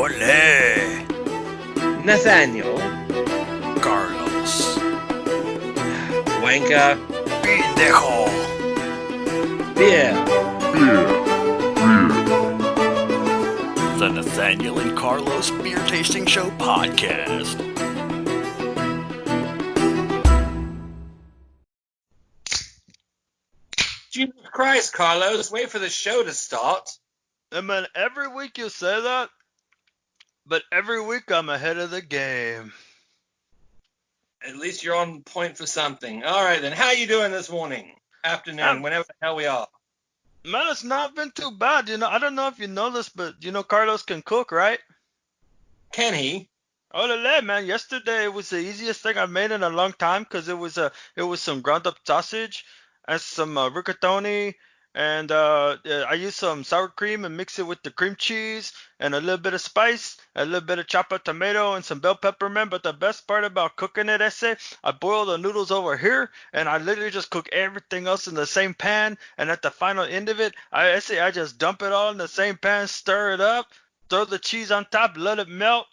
Ole. Nathaniel. Carlos. Wanker. Pendejo. Beer. The Nathaniel and Carlos Beer Tasting Show podcast. Jesus Christ, Carlos, wait for the show to start. I mean, every week you say that, but every week I'm ahead of the game. At least you're on point for something. All right, then. How you doing this morning, afternoon, whenever the hell we are? Man, it's not been too bad. I don't know if you know this, but Carlos can cook, right? Can he? Oh, man. Yesterday it was the easiest thing I've made in a long time because it was some ground up sausage and some rigatoni. And I used some sour cream and mixed it with the cream cheese and a little bit of spice, a little bit of chopped up tomato and some bell pepper, man. But the best part about cooking it, I boil the noodles over here and I literally just cook everything else in the same pan. And at the final end of it, I just dump it all in the same pan, stir it up, throw the cheese on top, let it melt.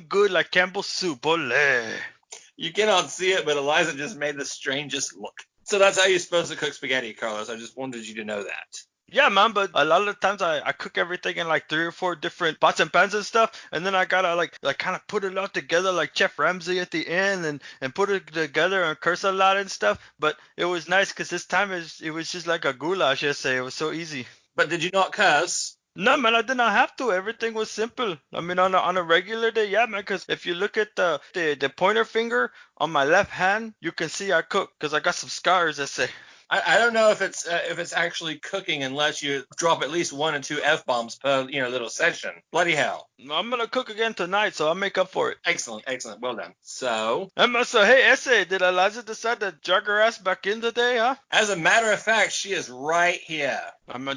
Good like Campbell's soup. Ole. You cannot see it, but Eliza just made the strangest look. So that's how you're supposed to cook spaghetti, Carlos. I just wanted you to know that. Yeah, man, but a lot of the times I cook everything in like 3 or 4 different pots and pans and stuff, and then I gotta like kind of put it all together like Chef Ramsay at the end and put it together and curse a lot and stuff. But it was nice because this time it was just like a goulash, It was so easy. But did you not curse? No, man, I did not have to. Everything was simple. I mean, on a regular day, yeah, man, because if you look at the pointer finger on my left hand, you can see I cook because I got some scars, I don't know if it's actually cooking unless you drop at least 1 or 2 F-bombs per little session. Bloody hell. I'm gonna cook again tonight, so I'll make up for it. Excellent. Well done. So Hey, did Eliza decide to jog her ass back in today, huh? as a matter of fact, she is right here.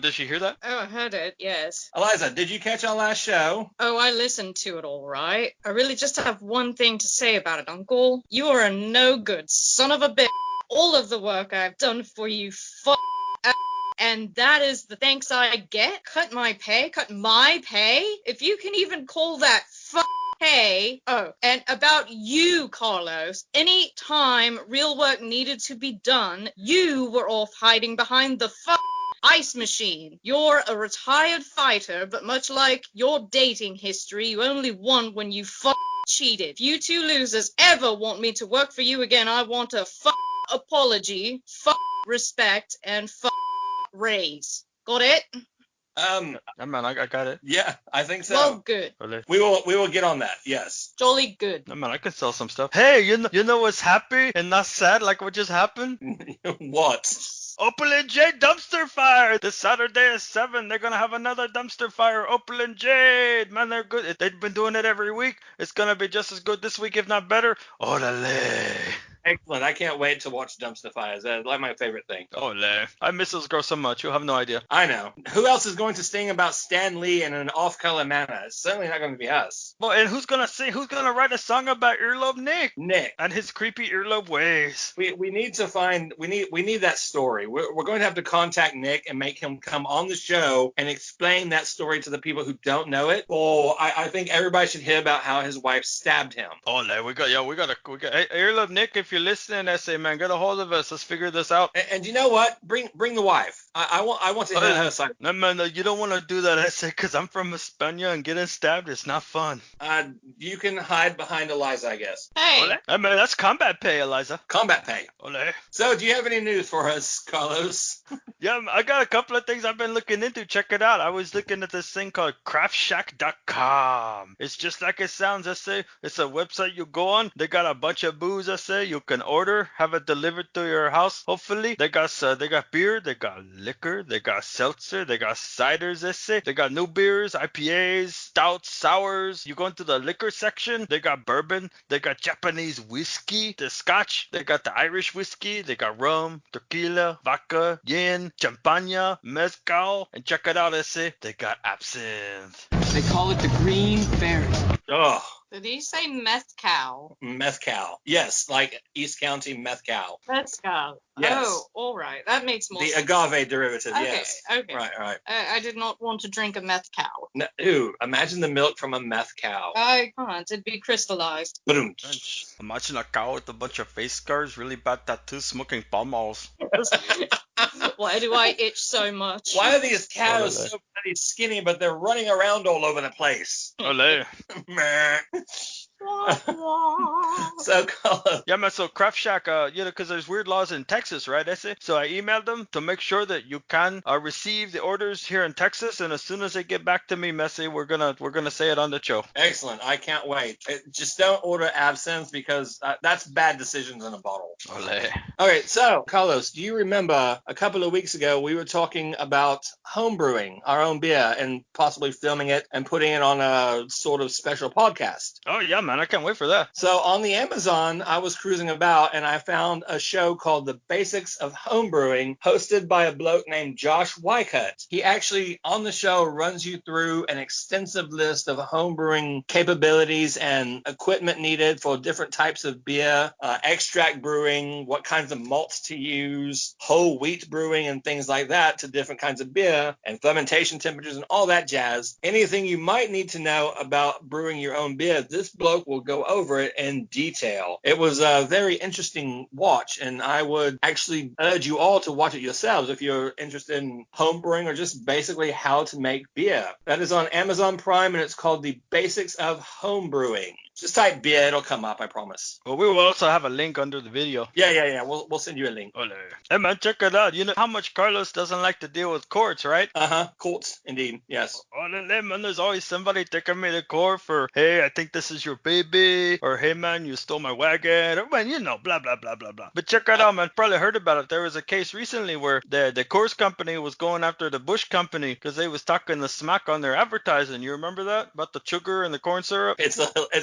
Did she hear that? Oh, I heard it, yes. Eliza, did you catch our last show? Oh, I listened to it all right. I really just have one thing to say about it, Uncle. You are a no-good son of a bitch. All of the work I've done for you, and that is the thanks I get? Cut my pay? If you can even call that pay. Oh, and about you, Carlos. Any time real work needed to be done, you were off hiding behind the ice machine. You're a retired fighter, but much like your dating history, you only won when you cheated. If you two losers ever want me to work for you again, I want a apology, respect, and raise. Got it? Man, I got it. Yeah, I think so. Well, good. We will get on that. Yes. Jolly good. Man, I can sell some stuff. Hey, you know what's happy and not sad like what just happened? What? Opal and Jade dumpster fire. This Saturday at 7, they're gonna have another dumpster fire. Opal and Jade, man, they're good. They've been doing it every week. It's gonna be just as good this week, if not better. Olale. Excellent. I can't wait to watch dumpster fires. That's like my favorite thing. Olé. I miss those girls so much. You have no idea. I know. Who else is going to sing about Stan Lee in an off-color manner? It's certainly not going to be us. Well, and who's gonna sing? Who's gonna write a song about Earlobe Nick? Nick. And his creepy earlobe ways. We need to find. We need that story. We're going to have to contact Nick and make him come on the show and explain that story to the people who don't know it. Or I think everybody should hear about how his wife stabbed him. Olé. We got. Hey, Earlobe Nick, if you're listening, man, get a hold of us. Let's figure this out. And you know what? Bring the wife. I want to hear her side. No, man, you don't want to do that, because I'm from España and getting stabbed, it's not fun. You can hide behind Eliza, I guess. Hey. I mean, that's combat pay, Eliza. Combat pay. Olé. So, do you have any news for us, Carlos? Yeah, I got a couple of things I've been looking into. Check it out. I was looking at this thing called craftshack.com. It's just like it sounds, It's a website you go on. They got a bunch of booze, you can order, have it delivered to your house, hopefully. They got beer, they got liquor, they got seltzer, they got ciders, they got new beers, IPAs, stouts, sours. You go into the liquor section, they got bourbon, they got Japanese whiskey, the scotch, they got the Irish whiskey, they got rum, tequila, vodka, gin, champagne, mezcal, and check it out, they got absinthe. They call it the Green Fairy. Oh, Did he say mezcal? Mezcal. Yes, like East County mezcal. Mezcal. Yes. Oh, all right. That makes more The sense. agave derivative, Okay, yes. okay. Right. I did not want to drink a mezcal. No, ooh, imagine the milk from a mezcal. I can't. It'd be crystallized. Boom. Imagine a cow with a bunch of face scars, really bad tattoos, smoking palm malls. Why do I itch so much? Why are these cows Olele. so bloody skinny, but they're running around all over the place? Ole. Meh. So, Carlos, Yeah, man. So Craft Shack, because there's weird laws in Texas, right? So I emailed them to make sure that you can receive the orders here in Texas, and as soon as they get back to me, Messi, we're gonna say it on the show. excellent. I can't wait. Just don't order absinthe because that's bad decisions in a bottle. Ole. All right, so Carlos, do you remember a couple of weeks ago we were talking about homebrewing our own beer and possibly filming it and putting it on a sort of special podcast? Oh yeah, man. I can't wait for that. So on the Amazon, I was cruising about and I found a show called The Basics of Homebrewing, hosted by a bloke named Josh Wycutt. He actually, on the show, runs you through an extensive list of homebrewing capabilities and equipment needed for different types of beer, extract brewing, what kinds of malts to use, whole wheat brewing and things like that to different kinds of beer, and fermentation temperatures and all that jazz. Anything you might need to know about brewing your own beer, this bloke will go over it in detail. It was a very interesting watch, and I would actually urge you all to watch it yourselves if you're interested in homebrewing or just basically how to make beer. That is on Amazon Prime, and it's called The Basics of Homebrewing. Just type beer, it'll come up, I promise. Well, we will also have a link under the video. Yeah. We'll send you a link. Ole. Hey man, check it out. You know how much Carlos doesn't like to deal with courts, right? Quartz, indeed, yes. Ole, man, there's always somebody taking me to court for, hey, I think this is your baby, or hey man, you stole my wagon, or man, blah blah blah blah blah. But check it out, man. Probably heard about it. There was a case recently where the course company was going after the Bush company because they was talking the smack on their advertising. You remember that about the sugar and the corn syrup? It's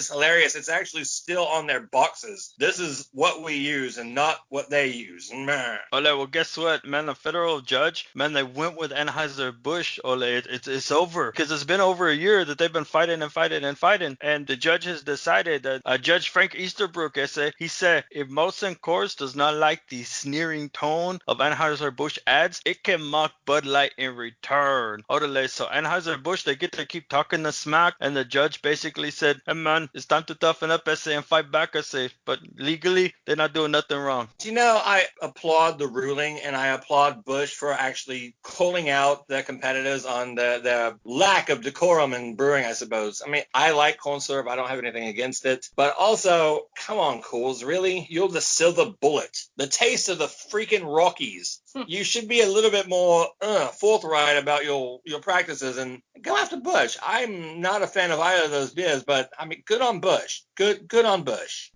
hilarious. It's actually still on their boxes. This is what we use and not what they use. Meh. Ole, well, guess what, man? A federal judge, man, they went with Anheuser-Busch. Ole, it's over because it's been over a year that they've been fighting, and the judge has decided that Judge Frank Easterbrook, he said if Molson Coors does not like the sneering tone of Anheuser-Busch ads, it can mock Bud Light in return. Ole, so Anheuser-Busch, they get to keep talking the smack, and the judge basically said, hey man, it's time to toughen up, and fight back, but legally, they're not doing nothing wrong. Do you know, I applaud the ruling and I applaud Bush for actually calling out their competitors on their lack of decorum in brewing, I suppose. I mean, I like corn syrup. I don't have anything against it. But also, come on, Cools, really? You're the silver bullet. The taste of the freaking Rockies. You should be a little bit more forthright about your practices and go after Bush. I'm not a fan of either of those beers, but I mean, good on Bush. Good on Bush.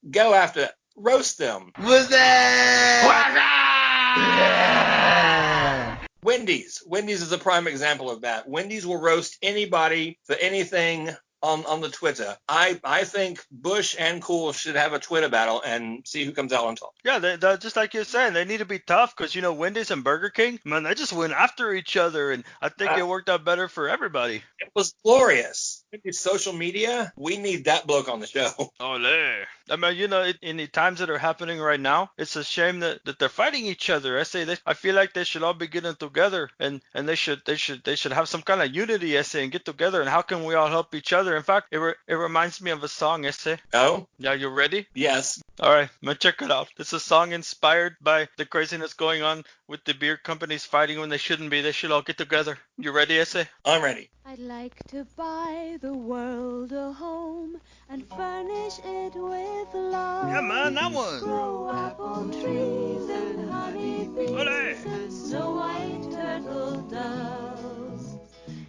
Go after it. Roast them. What's that? Wendy's is a prime example of that. Wendy's will roast anybody for anything on the Twitter. I think Bush and Cool should have a Twitter battle and see who comes out on top. Yeah, they just like you're saying, they need to be tough because, Wendy's and Burger King, man, they just went after each other, and I think it worked out better for everybody. It was glorious. Social media, we need that bloke on the show. Ole. I mean, in the times that are happening right now, it's a shame that they're fighting each other. I feel like they should all be getting together, and they should have some kind of unity, and get together, and how can we all help each other? In fact, it reminds me of a song, Oh? Yeah, you ready? Yes. All right, man, check it out. It's a song inspired by the craziness going on with the beer companies fighting when they shouldn't be. They should all get together. You ready, I'm ready. I'd like to buy the world a home and furnish it with love. Yeah, man, that one. Grow apple trees and honey bees and snow white turtle doves.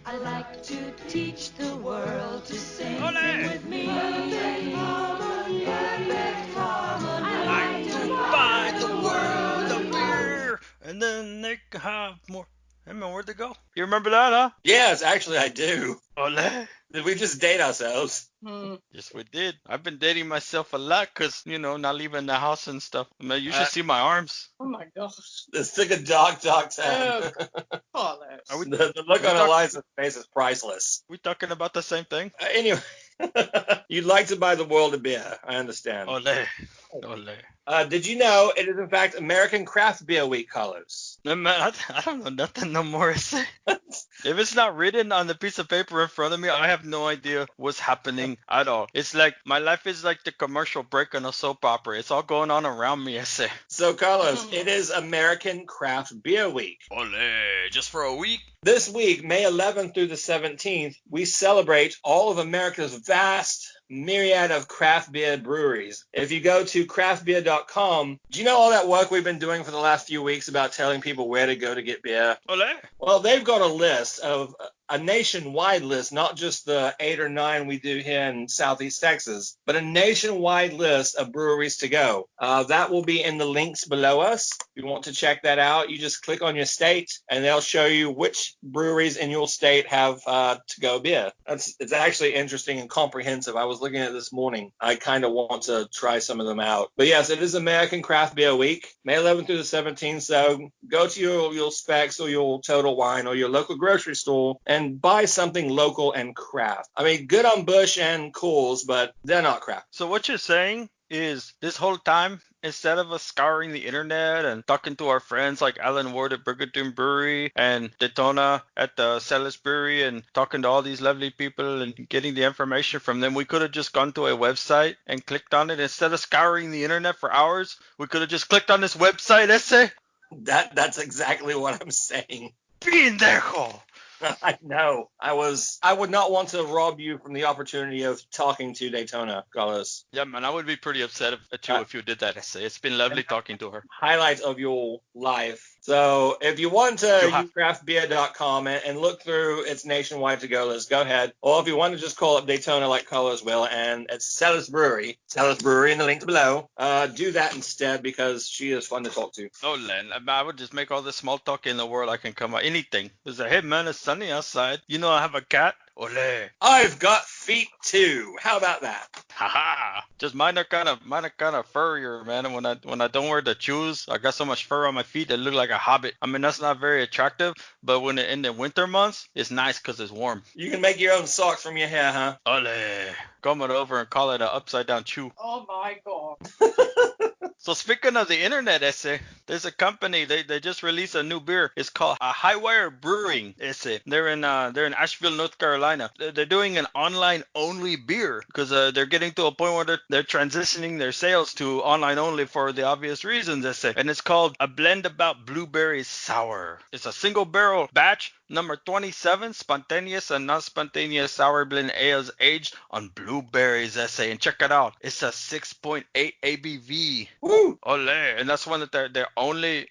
I'd like to teach the world to sing with me. Perfect harmony, perfect harmony. I'd like to buy the world a beer, and then they can have more. Hey, man, where'd they go? You remember that, huh? Yes, actually I do. Ole. Did we just date ourselves? Yes, we did. I've been dating myself a lot because, not leaving the house and stuff. Man, you should see my arms. Oh my gosh. This took a dark time. Carlos. Are we The look on Eliza's face is priceless. talking about the same thing? Anyway, You'd like to buy the world a beer. I understand. Ole. Ole. Did you know it is in fact American Craft Beer Week, Carlos? No, man, I don't know nothing no more. If it's not written on the piece of paper in front of me, I have no idea what's happening at all. It's like my life is like the commercial break on a soap opera. It's all going on around me. I say. So, Carlos, it is American Craft Beer Week. Ole, just for a week? This week, May 11th through the 17th, we celebrate all of America's vast myriad of craft beer breweries. If you go to craftbeer.com, do you know all that work we've been doing for the last few weeks about telling people where to go to get beer? Ole. Well, they've got a list of a nationwide list, not just the 8 or 9 we do here in Southeast Texas, but a nationwide list of breweries to go. That will be in the links below us. If you want to check that out, you just click on your state and they'll show you which breweries in your state have to-go beer. It's actually interesting and comprehensive. I was looking at it this morning. I kind of want to try some of them out. But yes, it is American Craft Beer Week, May 11th through the 17th. So go to your Specs or your Total Wine or your local grocery store and buy something local and craft. I mean, good on Busch and Coors, but they're not craft. So what you're saying is this whole time, instead of us scouring the internet and talking to our friends like Alan Ward at Brigadoon Brewery and Daytona at the Celis Brewery and talking to all these lovely people and getting the information from them, we could have just gone to a website and clicked on it. Instead of scouring the internet for hours, we could have just clicked on this website, ese. That's exactly what I'm saying. Pendejo. I know. I would not want to rob you from the opportunity of talking to Daytona, Carlos. Yeah, man, I would be pretty upset if you did that, ese. It's been lovely talking to her. Highlight of your life. So if you want to use craftbeer.com and look through its nationwide to-go list, go ahead. Or if you want to just call up Daytona like Carlos will, and it's Celis Brewery in the links below, do that instead because she is fun to talk to. Oh, Len, I would just make all the small talk in the world I can come out. Anything. It's like, hey, man, it's sunny outside. You know I have a cat. Ole. I've got feet too. How about that? Haha. Just mine are kind of furrier, man. And when I don't wear the shoes, I got so much fur on my feet that look like a hobbit. I mean, that's not very attractive, but when in the winter months, it's nice because it's warm. You can make your own socks from your hair, huh? Ole. Come it over and call it an upside down shoe. Oh my god. So speaking of the internet, ese, there's a company, they just released a new beer. It's called Highwire Brewing, ese. They're in Asheville, North Carolina. They're doing an online only beer because they're getting to a point where they're transitioning their sales to online only for the obvious reasons, ese. And it's called A Blend About Blueberry Sour. It's a single barrel batch, number 27, spontaneous and non-spontaneous sour blend ales aged on blueberries, ese. And check it out. It's a 6.8 ABV. Woo! Ole, and that's one that they're only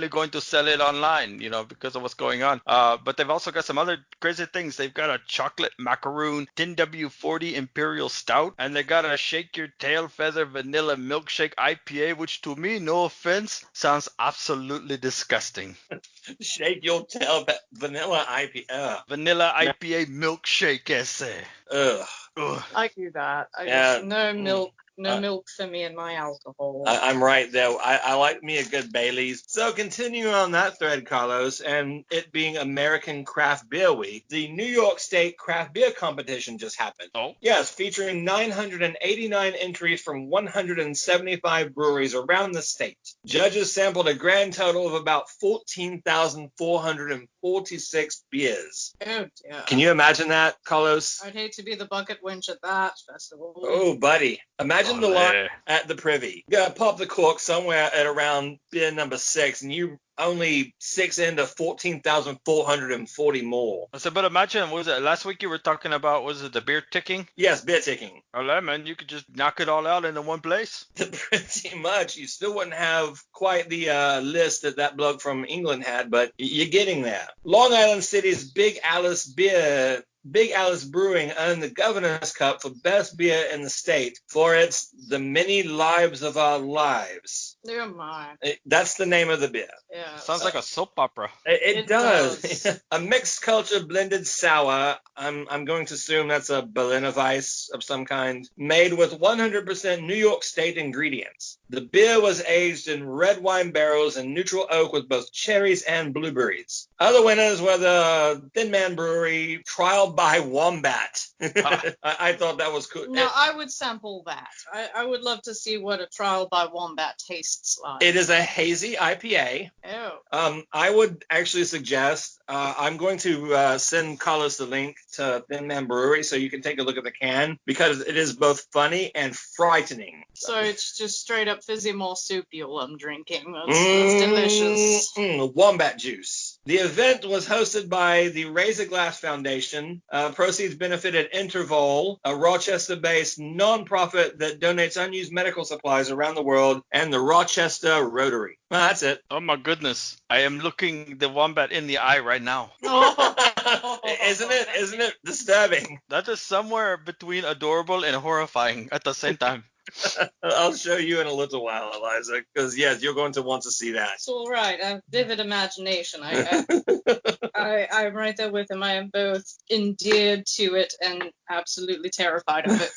going to sell it online, you know, because of what's going on. But they've also got some other crazy things. They've got a chocolate macaroon 10W40 Imperial Stout, and they got a Shake Your Tail Feather Vanilla Milkshake IPA, which to me, no offense, sounds absolutely disgusting. Shake Your Tail Vanilla IPA. Vanilla IPA milkshake, ese. Ugh. Ugh. I do that. No milk. No milk for me and my alcohol. I'm right there. I like me a good Bailey's. So continuing on that thread, Carlos, and it being American Craft Beer Week, the New York State Craft Beer Competition just happened. Oh? Yes, featuring 989 entries from 175 breweries around the state. Judges sampled a grand total of about 14,446 beers. Oh dear. Can you imagine that, Carlos? I'd hate to be the bucket winch at that festival. Oh, buddy. Imagine the line at the Privy. You gotta pop the cork somewhere at around beer number 6, and you only 6 into 14,440 more. I said, but imagine, was it last week you were talking about, was it the beer ticking? Yes, beer ticking. Oh, man, you could just knock it all out into one place. Pretty much. You still wouldn't have quite the list that bloke from England had, but you're getting there. Long Island City's Big Alice Brewing earned the Governor's Cup for best beer in the state for its The Many Lives of Our Lives. Oh my. That's the name of the beer. Yeah. Sounds like a soap opera. It does. A mixed culture blended sour. I'm going to assume that's a Berliner Weiss of some kind, made with 100% New York State ingredients. The beer was aged in red wine barrels and neutral oak with both cherries and blueberries. Other winners were the Thin Man Brewery, Trial Trial by Wombat. I thought that was cool. Now, I would sample that. I would love to see what a trial by wombat tastes like. It is a hazy IPA. Oh. I would actually suggest, I'm going to send Carlos the link to Thin Man Brewery so you can take a look at the can, because it is both funny and frightening. So it's just straight up fizzy marsupial I'm drinking. That's delicious. Wombat juice. The event was hosted by the Razor Glass Foundation. Proceeds benefited Interval, a Rochester-based nonprofit that donates unused medical supplies around the world, and the Rochester Rotary. Well, that's it. Oh my goodness. I am looking the wombat in the eye right now. Isn't it disturbing? That is somewhere between adorable and horrifying at the same time. I'll show you in a little while, Eliza, because yes, you're going to want to see that. It's all right. I have vivid imagination. I'm right there with him. I am both endeared to it and absolutely terrified of it.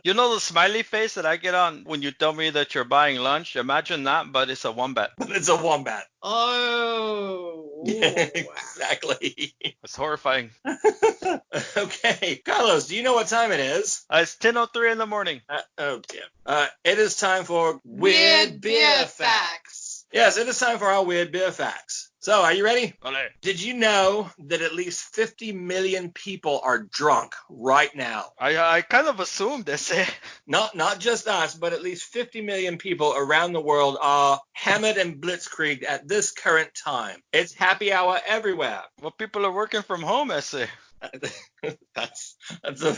You know the smiley face that I get on when you tell me that you're buying lunch? Imagine that, but it's a wombat. It's a wombat. Oh. Exactly. It's horrifying. Okay, Carlos, do you know what time it is? It's 10:03 in the morning. Oh dear. It is time for Weird beer facts. Yes, it is time for our weird beer facts. So, are you ready? Olé. Did you know that at least 50 million people are drunk right now? I kind of assumed this. Not just us, but at least 50 million people around the world are hammered and blitzkrieged at this current time. It's happy hour everywhere. Well, people are working from home, essay. That's a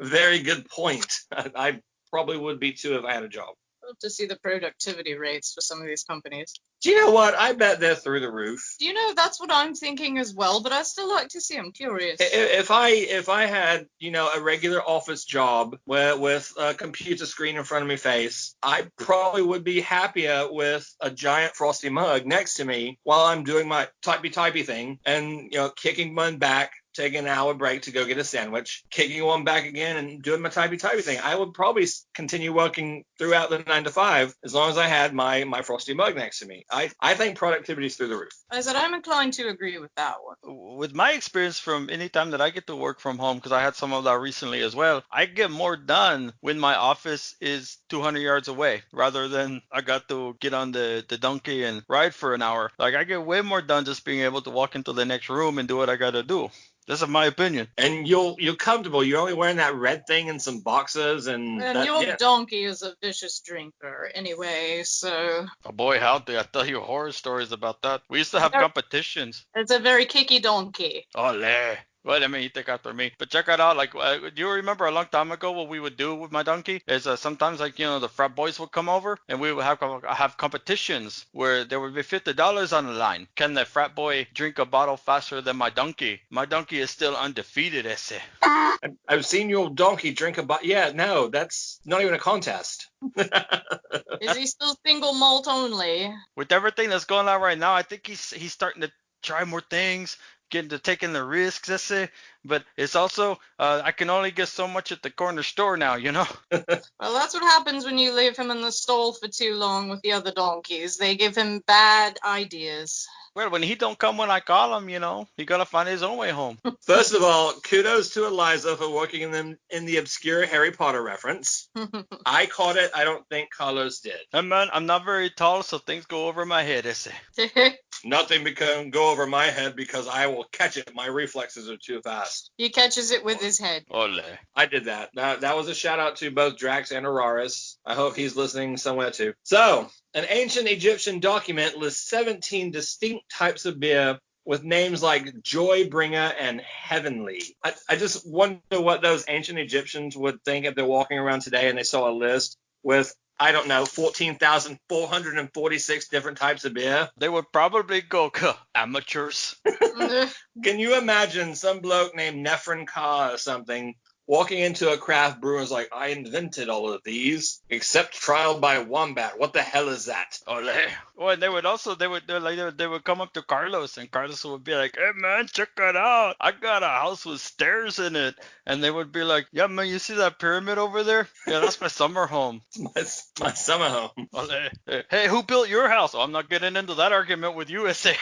very good point. I probably would be too if I had a job. Love to see the productivity rates for some of these companies. Do you know what? I bet they're through the roof. Do you know, that's what I'm thinking as well, but I still like to see. I'm curious. If I had, a regular office job with a computer screen in front of my face, I probably would be happier with a giant frosty mug next to me while I'm doing my typey thing and, kicking one back, taking an hour break to go get a sandwich, kicking one back again and doing my typey thing. I would probably continue working throughout the 9 to 5 as long as I had my frosty mug next to me. I think productivity is through the roof. I said I'm inclined to agree with that one. With my experience from any time that I get to work from home, because I had some of that recently as well, I get more done when my office is 200 yards away rather than I got to get on the donkey and ride for an hour. Like, I get way more done just being able to walk into the next room and do what I got to do. That's my opinion. And you're comfortable. You're only wearing that red thing and some boxers and your donkey is a vicious drinker anyway, so... Oh boy, how dare I tell you horror stories about that. We used to have competitions. It's a very kicky donkey. Ole. Well, I mean, you take after me. But check it out. Like, do you remember a long time ago what we would do with my donkey? Is sometimes, the frat boys would come over and we would have competitions where there would be $50 on the line. Can the frat boy drink a bottle faster than my donkey? My donkey is still undefeated, ese. I've seen your donkey drink a bottle. Yeah, no, that's not even a contest. Is he still single malt only? With everything that's going on right now, I think he's starting to try more things. Getting to taking the risks, I say, but it's also I can only get so much at the corner store now, Well, that's what happens when you leave him in the stall for too long with the other donkeys. They give him bad ideas. Well, when he don't come when I call him, he gotta find his own way home. First of all, kudos to Eliza for working in the obscure Harry Potter reference. I caught it. I don't think Carlos did. And man, I'm not very tall, so things go over my head, I say. Nothing can go over my head because I will catch it. My reflexes are too fast. He catches it with his head. Ole. I did that. That was a shout out to both Drax and Araris. I hope he's listening somewhere too. So, an ancient Egyptian document lists 17 distinct types of beer with names like Joybringer and Heavenly. I just wonder what those ancient Egyptians would think if they're walking around today and they saw a list with, I don't know, 14,446 different types of beer. They would probably go, amateurs. Can you imagine some bloke named Nephron Carr or something walking into a craft brewer and is like, I invented all of these, except Trial by Wombat. What the hell is that? Ole. Well, they would come up to Carlos, and Carlos would be like, hey, man, check it out. I got a house with stairs in it. And they would be like, yeah, man, you see that pyramid over there? Yeah, that's my summer home. It's my summer home. Ole. Hey, who built your house? Oh, I'm not getting into that argument with you, SA.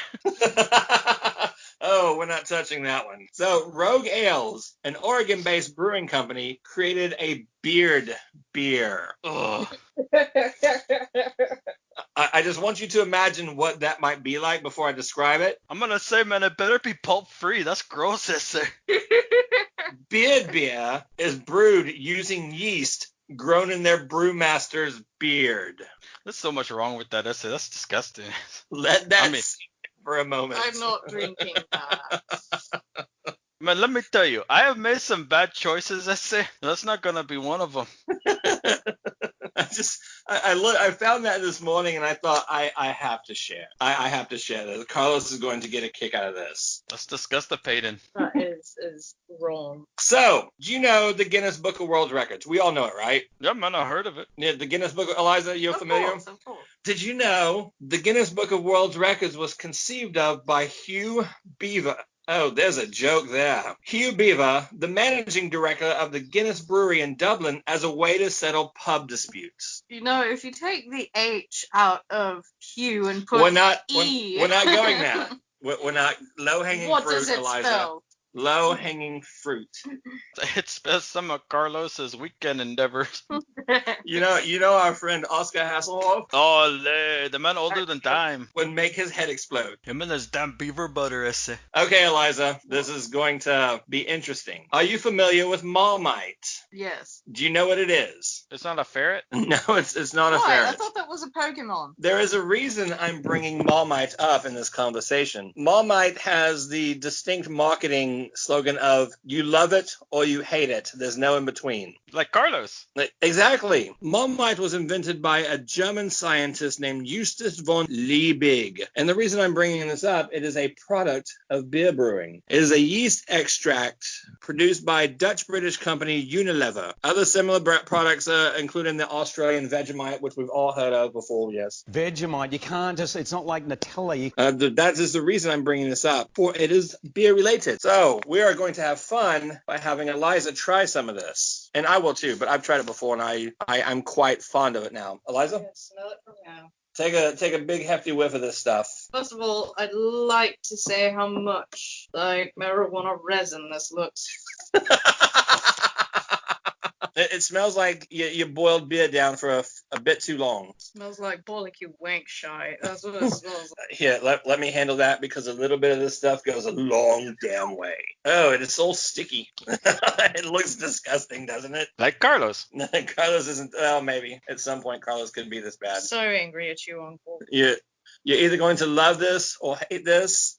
Oh, we're not touching that one. So, Rogue Ales, an Oregon-based brewing company, created a beard beer. Ugh. I just want you to imagine what that might be like before I describe it. I'm gonna say, man, it better be pulp free. That's gross, essay. Beard beer is brewed using yeast grown in their brewmaster's beard. There's so much wrong with that essay. That's disgusting. Let that I mean- sink in for a moment. I'm not drinking that. Man, let me tell you, I have made some bad choices, essay. That's not gonna be one of them. I found that this morning and I thought I have to share. I have to share this. Carlos is going to get a kick out of this. That's disgusting. That is wrong. So, do you know the Guinness Book of World Records? We all know it, right? Yeah, man, I heard of it. Yeah, the Guinness Book. Eliza, you're familiar? Of course. Did you know the Guinness Book of World Records was conceived of by Hugh Beaver? Oh, there's a joke there. Hugh Beaver, the managing director of the Guinness Brewery in Dublin, as a way to settle pub disputes. You know, if you take the H out of Q and put We're not E. we're not going there. We're not low-hanging What fruit, does it Eliza. spell? Low-hanging fruit. It spells some of Carlos's weekend endeavors. You know our friend Oscar Hasselhoff Oh, the man older than time. would make his head explode. Him and his damn beaver butter essay. Okay, Eliza, this is going to be interesting. Are you familiar with Marmite? Yes. Do you know what it is? It's not a ferret? No, it's not a Why? ferret. I thought that was a Pokemon. There is a reason I'm bringing Marmite up in this conversation. Marmite has the distinct marketing slogan of "You love it or you hate it. There's no in between." Like Carlos. Exactly. Marmite was invented by a German scientist named Justus von Liebig. And the reason I'm bringing this up, it is a product of beer brewing. It is a yeast extract produced by Dutch-British company Unilever. Other similar products including the Australian Vegemite, which we've all heard of before, yes. Vegemite, you can't just, it's not like Nutella. That is the reason I'm bringing this up, for it is beer related. So we are going to have fun by having Eliza try some of this. And I will too, but I've tried it before and I'm quite fond of it now. Eliza? Yeah, smell it from now. Take a big hefty whiff of this stuff. First of all, I'd like to say how much like marijuana resin this looks. It smells like you boiled beer down for a bit too long. Smells like barbecue wank shite. That's what it smells like. Here, let me handle that because a little bit of this stuff goes a long damn way. Oh, it is so sticky. It looks disgusting, doesn't it? Like Carlos. Carlos isn't. Well, maybe at some point Carlos could be this bad. So angry at you, Uncle. You're either going to love this or hate this,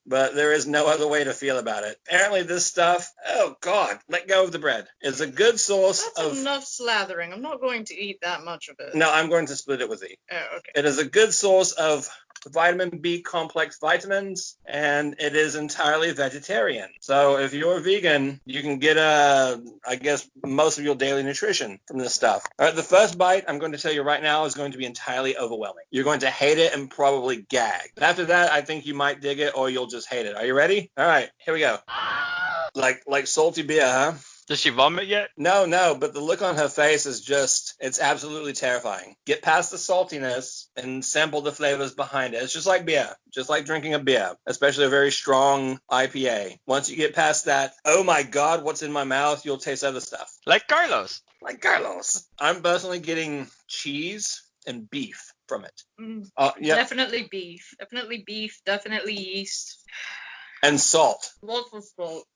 but there is no other way to feel about it. Apparently this stuff, oh God, let go of the bread. It's a good source That's of... enough slathering. I'm not going to eat that much of it. No, I'm going to split it with thee. Oh, okay. It is a good source of vitamin B complex vitamins, and it is entirely vegetarian. So if you're a vegan, you can get I guess most of your daily nutrition from this stuff. All right, the first bite I'm going to tell you right now is going to be entirely overwhelming. You're going to hate it and probably gag. But after that, I think you might dig it or you'll just hate it. Are you ready? All right, here we go. Like salty beer, huh? Does she vomit yet? No, but the look on her face is just, it's absolutely terrifying. Get past the saltiness and sample the flavors behind it. It's just like beer, just like drinking a beer, especially a very strong IPA. Once you get past that, oh my God, what's in my mouth, you'll taste other stuff. Like Carlos. Like Carlos. I'm personally getting cheese and beef from it. Yeah, Definitely beef. Definitely beef. Definitely yeast. and salt. Lots of salt.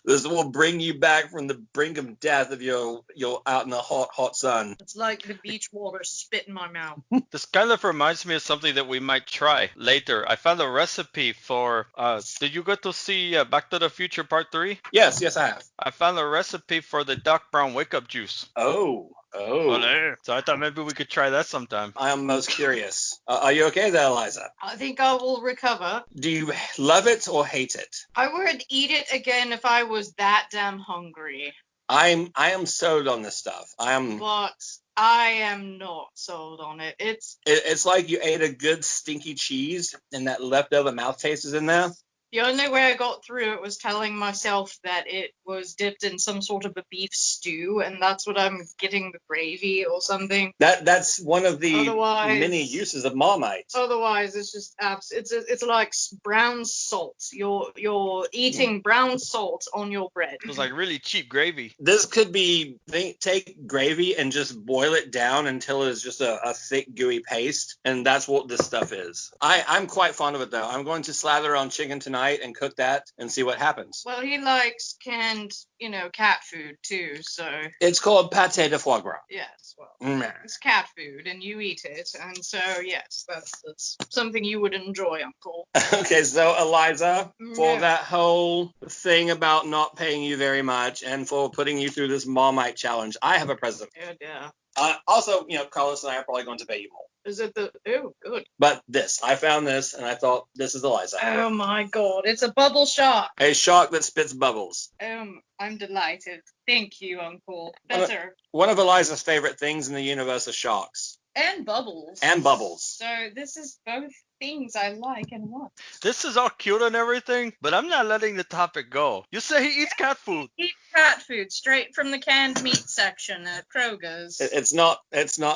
This will bring you back from the brink of death if you're out in the hot sun. It's like the beach water spit in my mouth. This kind of reminds me of something that we might try later. I found a recipe for, did you get to see Back to the Future Part 3? Yes, I have. I found a recipe for the Doc Brown Wake Up Juice. Oh. So I thought maybe we could try that sometime. I am most curious. Are you okay there, Eliza? I think I will recover. Do you love it or hate it? I would eat it again if I was that damn hungry. I am sold on this stuff. But I am not sold on it. It's like you ate a good stinky cheese and that leftover mouth taste is in there. The only way I got through it was telling myself that it was dipped in some sort of a beef stew, and that's what I'm getting the gravy or something. That's one of the Otherwise- many uses of Marmite. Otherwise, it's just it's like brown salt. You're eating brown salt on your bread. It was like really cheap gravy. This could be, take gravy and just boil it down until it's just a thick, gooey paste, and that's what this stuff is. I'm quite fond of it, though. I'm going to slather on chicken tonight and cook that and see what happens. Well, he likes canned, cat food too, so It's called pâté de foie gras. yes, well, Mm. it's cat food and you eat it, and so yes, that's something you would enjoy, Uncle. Okay, so Eliza, for Yeah. that whole thing about not paying you very much and for putting you through this Marmite challenge, I have a present. Oh dear. Also, Carlos and I are probably going to pay you more. Is it oh good. But I found this and I thought, this is Eliza. Oh my god, it's a bubble shark. A shark that spits bubbles. I'm delighted. Thank you, Uncle. Well, Better. One of Eliza's favorite things in the universe are sharks. And bubbles. And bubbles. So this is both things I like and want. This is all cute and everything, but I'm not letting the topic go. You say he eats cat food. Eat cat food straight from the canned meat section at Kroger's. It's not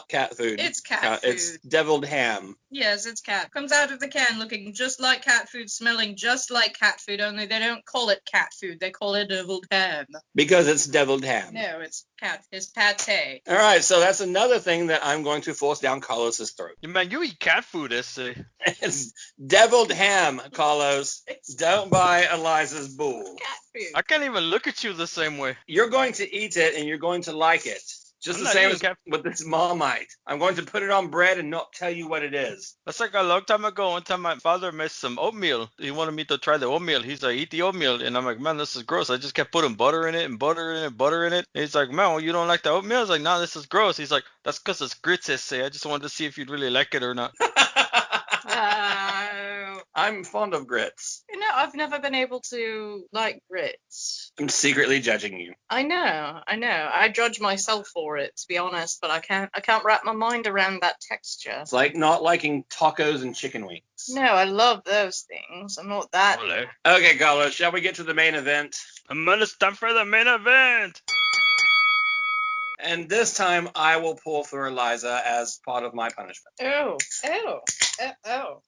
cat food. It's cat food. It's deviled ham. Yes, it's cat. Comes out of the can looking just like cat food, smelling just like cat food, only they don't call it cat food. They call it deviled ham. Because it's deviled ham. No, it's pate. All right, so that's another thing that I'm going to force down Carlos's throat. Man, you eat cat food, essay. It's deviled ham, Carlos. Don't buy Eliza's bull. Cat food. I can't even look at you the same way. You're going to eat it and you're going to like it. Just I'm the not same eating as cat- with this Marmite. I'm going to put it on bread and not tell you what it is. That's like a long time ago. One time my father made some oatmeal. He wanted me to try the oatmeal. He's like, eat the oatmeal. And I'm like, man, this is gross. I just kept putting butter in it and butter in it and butter in it. And he's like, man, well, you don't like the oatmeal? I was like, no, this is gross. He's like, that's because it's grits, essay. I just wanted to see if you'd really like it or not. Oh. I'm fond of grits. I've never been able to like grits. I'm secretly judging you. I know. I judge myself for it, to be honest, but I can't wrap my mind around that texture. It's like not liking tacos and chicken wings. No, I love those things. I'm not that. Ole. Okay, Carlos, shall we get to the main event? Man, it's time for the main event. And this time I will pull for Eliza as part of my punishment. Oh.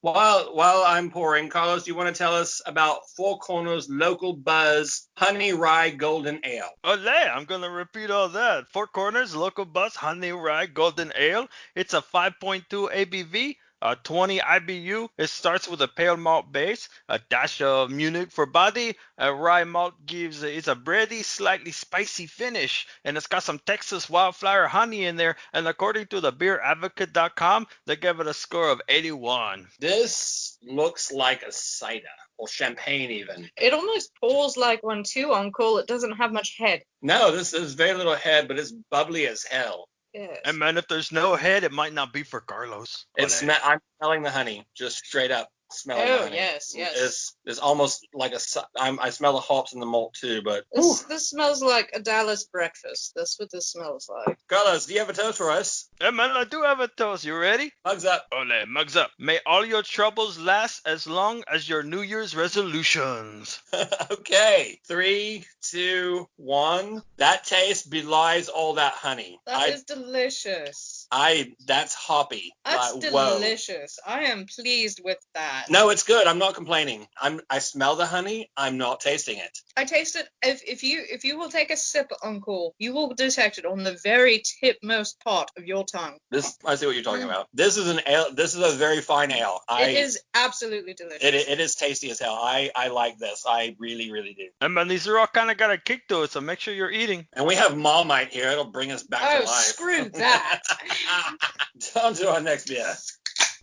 While I'm pouring, Carlos, you want to tell us about Four Corners Local Buzz Honey Rye Golden Ale? Ole, I'm going to repeat all that. Four Corners, Local Buzz, Honey Rye Golden Ale. It's a 5.2 ABV. 20 IBU. It starts with a pale malt base, a dash of Munich for body. A rye malt gives it's a bready, slightly spicy finish, and it's got some Texas wildflower honey in there. And according to the beeradvocate.com, they give it a score of 81. This looks like a cider, or champagne even. It almost pours like one too, Uncle. It doesn't have much head. No, this is very little head, but it's bubbly as hell. Yes. And man, if there's no head, it might not be for Carlos. I'm smelling the honey, just straight up smelling the Oh, honey. yes. It's almost like I smell the hops in the malt too, but... This smells like a Dallas breakfast. That's what this smells like. Carlos, do you have a toast for us? Hey man, I do have a toast. You ready? Mugs up. Ole, mugs up. May all your troubles last as long as your New Year's resolutions. Okay, 3, 2, 1. That taste belies all that honey. That is delicious. That's hoppy. That's Whoa. delicious. I am pleased with that. No, it's good. I'm not complaining. I smell the honey. I'm not tasting it. I taste it. If you will take a sip, Uncle, you will detect it on the very tipmost part of your tongue. I see what you're talking about. This is an ale. This is a very fine ale. It is absolutely delicious. It is tasty as hell. I like this. I really, really do. And man, these are all kind of got a kick to it, so make sure you're eating. And we have Marmite here. It'll bring us back to life. Screw that. On to our next beer.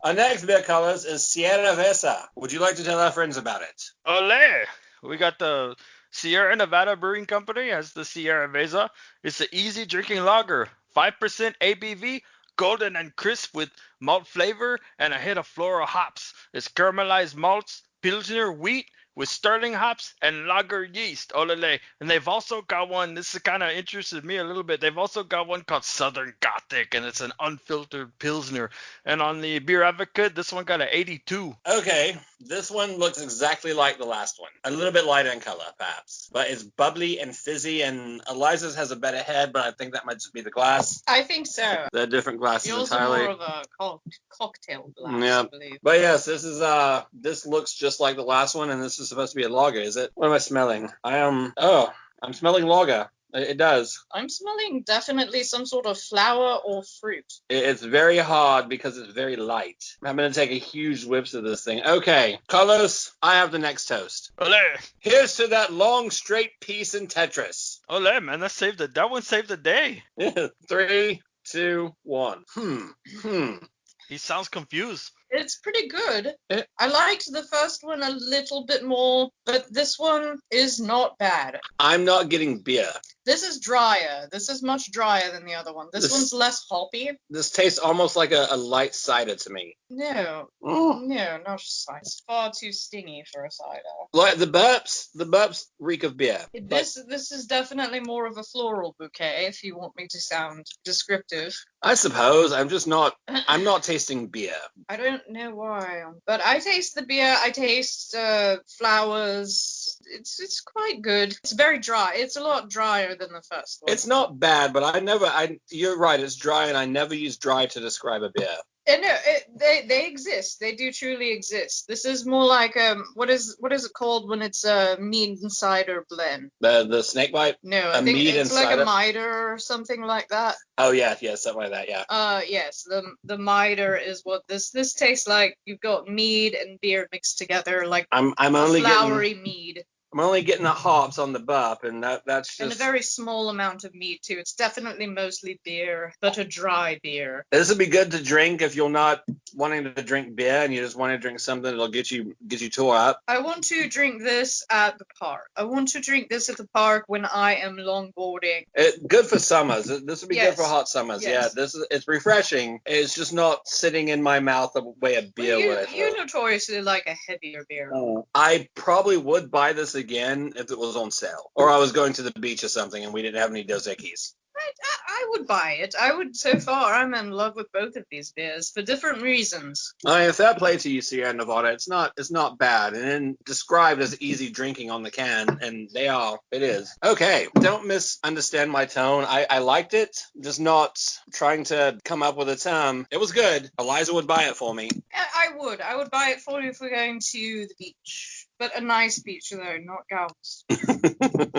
Our next beer, Carlos, is Sierraveza. Would you like to tell our friends about it? Ole! We got the Sierra Nevada Brewing Company has the Sierraveza. It's an easy drinking lager, 5% ABV, golden and crisp with malt flavor and a hit of floral hops. It's caramelized malts, Pilsner wheat with sterling hops and lager yeast. Olele. And they've also got one, this kind of interested me a little bit. They've also got one called Southern Gothic, and it's an unfiltered Pilsner. And on the Beer Advocate, this one got an 82. Okay. This one looks exactly like the last one. A little bit lighter in color, perhaps. But it's bubbly and fizzy, and Eliza's has a better head, but I think that might just be the glass. I think so. They're different glasses Yours entirely. are more of a cocktail glass, Yeah. I believe. But yes, this looks just like the last one, and this is supposed to be a lager, is it? What am I smelling? I'm smelling lager. It does. I'm smelling definitely some sort of flower or fruit. It's very hard because it's very light. I'm going to take a huge whiffs of this thing. Okay, Carlos, I have the next toast. Ole. Here's to that long, straight piece in Tetris. Ole, man, that one saved the day. 3, 2, 1. He sounds confused. It's pretty good. I liked the first one a little bit more, but this one is not bad. I'm not getting beer. This is drier. This is much drier than the other one. This one's less hoppy. This tastes almost like a light cider to me. No, no, not cider. It's far too stingy for a cider. Like the burps reek of beer. This is definitely more of a floral bouquet, if you want me to sound descriptive. I suppose I'm not tasting beer. I don't know why, but I taste the beer. I taste flowers. It's quite good. It's very dry. It's a lot drier than the first one. It's not bad, but you're right, it's dry, and I never use dry to describe a beer. No, they exist. They do truly exist. This is more like what is it called when it's a mead and cider blend? The snake bite? No, I think mead it's and like cider? a cider or something like that. Oh yeah, something like that, yeah. Yes, the cider is what this tastes like. You've got mead and beer mixed together, like I'm only flowery mead. I'm only getting the hops on the burp, and that's just... And a very small amount of mead, too. It's definitely mostly beer, but a dry beer. This would be good to drink if you're not wanting to drink beer and you just want to drink something that'll get you tore up. I want to drink this at the park. I want to drink this at the park when I am longboarding. Good for summers. This would be good for hot summers. Yes. Yeah, it's refreshing. It's just not sitting in my mouth the way a beer would. You notoriously like a heavier beer. I probably would buy this again if it was on sale, or I was going to the beach or something and we didn't have any Dos Equis. I would buy it. I would. So far, I'm in love with both of these beers for different reasons. If that play to you, Sierra Nevada, it's not bad, and then described as easy drinking on the can, and it is. Okay, don't misunderstand my tone. I liked it, just not trying to come up with a term. It was good. Eliza would buy it for me. I would buy it for you if we're going to the beach. But a nice beach, though, not Galveston.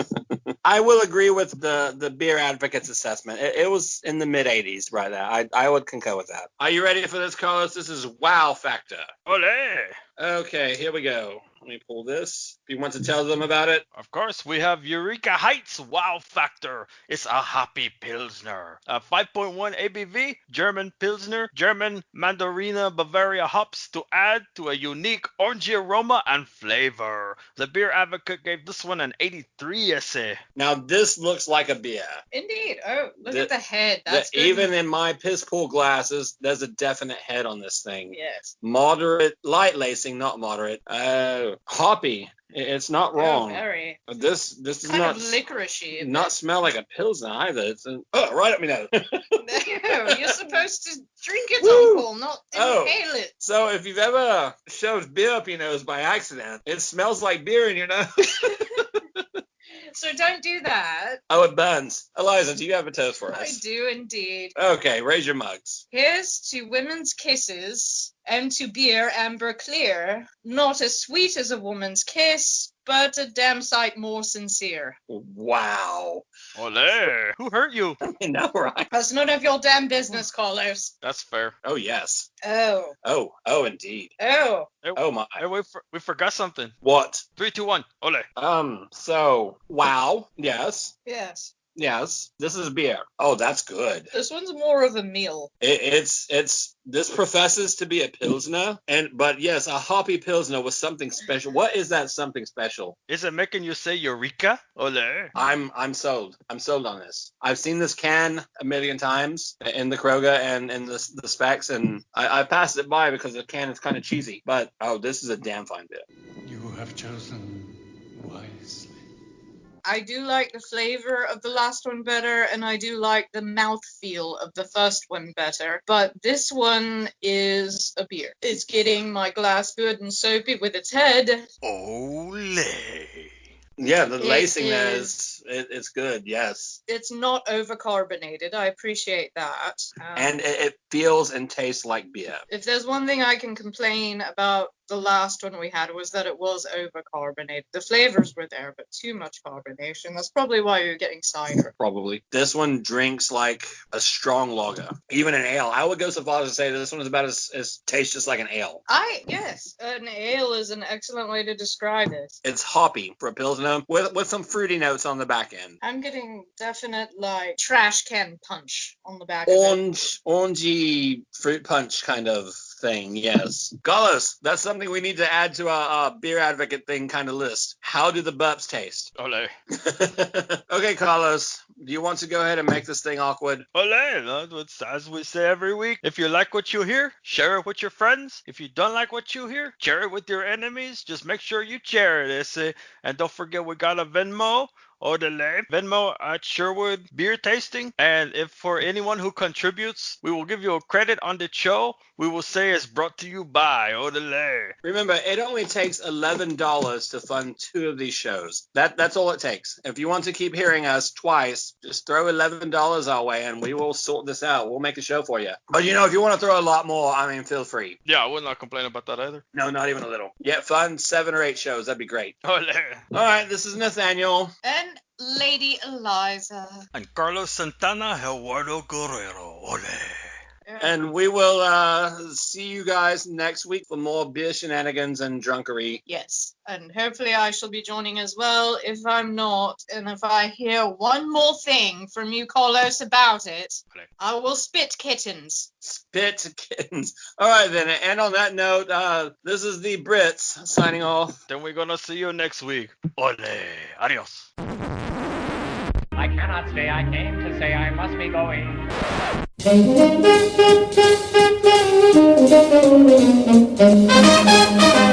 I will agree with the beer advocate's assessment. It was in the mid-80s right there. I would concur with that. Are you ready for this, Carlos? This is Wow Factor. Ole. Okay, here we go. Let me pull this. Do you want to tell them about it? Of course, we have Eureka Heights Wow Factor. It's a hoppy Pilsner. 5.1 ABV, German Pilsner, German Mandarina Bavaria hops to add to a unique orangey aroma and flavor. The beer advocate gave this one an 83 essay. Now, this looks like a beer. Indeed. Oh, look at the head. That's good. Even in my piss poor glasses, there's a definite head on this thing. Yes. Moderate, light lacing, not moderate. Hoppy. It's not wrong. Oh, very. This is kind not of licoricey. not smell like a pilsner either. It's right up my nose. No, you're supposed to drink it, Woo! Uncle, not Oh. inhale it. So if you've ever shoved beer up your nose by accident, it smells like beer in your nose. So don't do that. Oh, it burns. Eliza, do you have a toast for I us? do indeed. Okay, raise your mugs. Here's to women's kisses and to beer amber clear. Not as sweet as a woman's kiss, but a damn sight more sincere. Wow. Ole. Who hurt you? I know, right? That's none of your damn business, Carlos. That's fair. Oh, yes. Oh. Oh, indeed. Oh. Oh, my. Hey, we forgot something. What? 3, 2, 1. Ole. So, wow. Yes. Yes. Yes. This is beer. Oh, that's good. This one's more of a meal. This professes to be a pilsner, but yes, a hoppy pilsner with something special. What is that something special? Is it making you say Eureka? Ole. I'm sold. I'm sold on this. I've seen this can a million times in the Kroger and in the specs, and I passed it by because the can is kind of cheesy. But this is a damn fine beer. You have chosen wisely. I do like the flavor of the last one better, and I do like the mouthfeel of the first one better. But this one is a beer. It's getting my glass good and soapy with its head. Ole. Yeah, the It lacing there is- it's good. Yes, It's not overcarbonated. I appreciate that. and it feels and tastes like beer. If there's one thing I can complain about the last one we had was that it was overcarbonated. The flavors were there, but too much carbonation. That's probably why you're getting cider. Probably. This one drinks like a strong lager, even an ale. I would go so far as to say that this one is about as tastes just like an ale. Yes, an ale is an excellent way to describe it. It's hoppy for a pilsner with some fruity notes on the back end. I'm getting definite like trash can punch on the back of it. Orangey fruit punch kind of thing. Yes, Carlos, that's something we need to add to our beer advocate thing kind of list. How do the burps taste? Ole. Okay, Carlos, do you want to go ahead and make this thing awkward? Ole. No, as we say every week, if you like what you hear, share it with your friends. If you don't like what you hear, share it with your enemies. Just make sure you share it, ese. And don't forget, we got a Venmo. Odele. Venmo at Sherwood Beer Tasting. And if for anyone who contributes, we will give you a credit on the show. We will say it's brought to you by Odele. Remember, it only takes $11 to fund 2 of these shows. That's all it takes. If you want to keep hearing us twice, just throw $11 our way and we will sort this out. We'll make a show for you. But if you want to throw a lot more, feel free. Yeah, I would not complain about that either. No, not even a little. Yeah, fund 7 or 8 shows. That'd be great. Ole. All right, this is Nathaniel. And Lady Eliza. And Carlos Santana, Eduardo Guerrero. Ole. And we will see you guys next week for more beer shenanigans and drunkery. Yes, and hopefully I shall be joining as well. If I'm not, and if I hear one more thing from you, Carlos, about it, I will spit kittens. Spit kittens. All right, then. And on that note, this is the Brits signing off. Then we're gonna see you next week. Ole. Adios. I cannot stay. I came to say I must be going. Thank you.